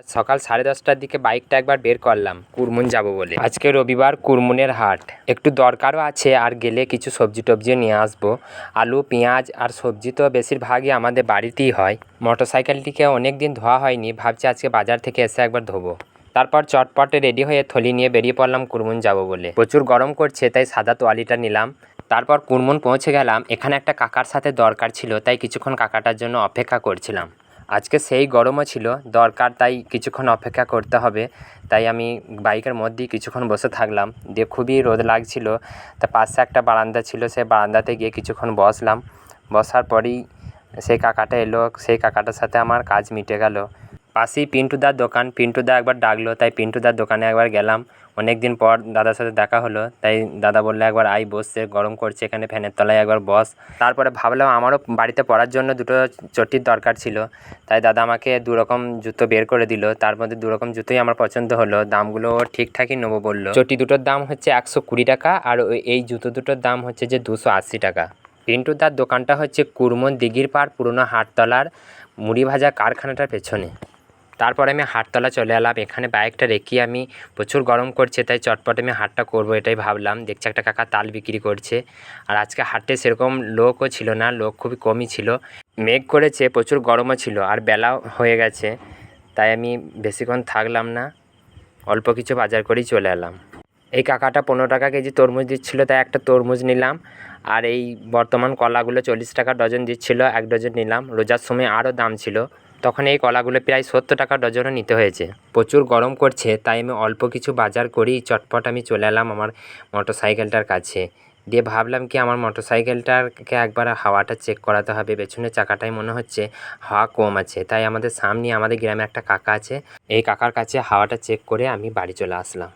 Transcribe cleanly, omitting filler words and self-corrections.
আজ সকাল 10:30টার দিকে বাইকটা একবার বের করলাম কুরমুন যাব বলে। আজকে রবিবার, কুরমুনের হাট। একটু দরকারও আছে, আর গেলে কিছু সবজি টবজিও নিয়ে আসবো। আলু, পেঁয়াজ আর সবজি তো বেশিরভাগই আমাদের বাড়িতেই হয়। মোটরসাইকেলটিকে অনেক দিন ধোয়া হয়নি, ভাবছি আজকে বাজার থেকে এসে একবার ধোবো। তারপর চটপটে রেডি হয়ে থলি নিয়ে বেরিয়ে পড়লাম কুরমুন যাব বলে। প্রচুর গরম করছে, তাই সাদা তোয়ালিটা নিলাম। তারপর কুরমুন পৌঁছে গেলাম। এখানে একটা কাকার সাথে দরকার ছিল, তাই কিছুক্ষণ কাকাটার জন্য অপেক্ষা করছিলাম। আজকে সেই গরমও ছিল, দরকার, তাই কিছুক্ষণ অপেক্ষা করতে হবে। তাই আমি বাইকের মধ্যেই কিছুক্ষণ বসে থাকলাম। দিয়ে খুবই রোদ লাগছিল, তা পাশে একটা বারান্দা ছিল, সেই বারান্দাতে গিয়ে কিছুক্ষণ বসলাম। বসার পরেই সেই কাকাটা এলো। সেই কাকাটার সাথে আমার কাজ মিটে গেল। পাশেই পিন্টুদার দোকান। পিন্টুদা একবার ডাকলো, তাই পিন্টুদার দোকানে একবার গেলাম। অনেক দিন পর দাদার সাথে দেখা হলো, তাই দাদা বললো একবার আই, বসছে, গরম করছে এখানে, ফ্যানের তলায় একবার বস। তারপরে ভাবলাম আমারও বাড়িতে পরার জন্য দুটো চটির দরকার ছিল, তাই দাদা আমাকে দুরকম জুতো বের করে দিল। তার মধ্যে দুরকম জুতোই আমার পছন্দ হলো। দামগুলো ঠিকঠাকই নেবো বললো। চটি দুটোর দাম হচ্ছে 120 টাকা, আর এই জুতো দুটোর দাম হচ্ছে যে 280 টাকা। পিন্টুদার দোকানটা হচ্ছে কুরমুন দিঘির পাড় পুরনো হাটতলার মুড়ি ভাজা কারখানাটার পেছনে। তারপরে আমি হাটতলা চলে এলাম। এখানে বাইকটা রেখে আমি, প্রচুর গরম করছে তাই চটপট আমি হাটটা করবো এটাই ভাবলাম। দেখছি একটা কাকা তাল বিক্রি করছে। আর আজকে হাটে সেরকম লোকও ছিল না, লোক খুবই কমই ছিল। মেঘ করেছে, প্রচুর গরমও ছিল, আর বেলাও হয়ে গেছে, তাই আমি বেশিক্ষণ থাকলাম না, অল্প কিছু বাজার করেই চলে এলাম। এই কাকাটা 15 টাকা কেজি তরমুজ দিচ্ছিলো, তাই একটা তরমুজ নিলাম। আর এই বর্তমান কলাগুলো 40 টাকা ডজন দিচ্ছিলো, 1 ডজন নিলাম। রোজার সময় আরও দাম ছিল, তখন এই কলাগুলো প্রায় 70 টাকা ডজনও নিতে হয়েছে। প্রচুর গরম করছে, তাই আমি অল্প কিছু বাজার করেই চটপট আমি চলে এলাম আমার মোটরসাইকেলটার কাছে। দিয়ে ভাবলাম কি আমার মোটরসাইকেলটাকে একবার হাওয়াটা চেক করাতে হবে। পেছনের চাকাটায় মনে হচ্ছে হাওয়া কম আছে, তাই আমাদের সামনে আমাদের গ্রামে একটা কাকা আছে, এই কাকার কাছে হাওয়াটা চেক করে আমি বাড়ি চলে আসলাম।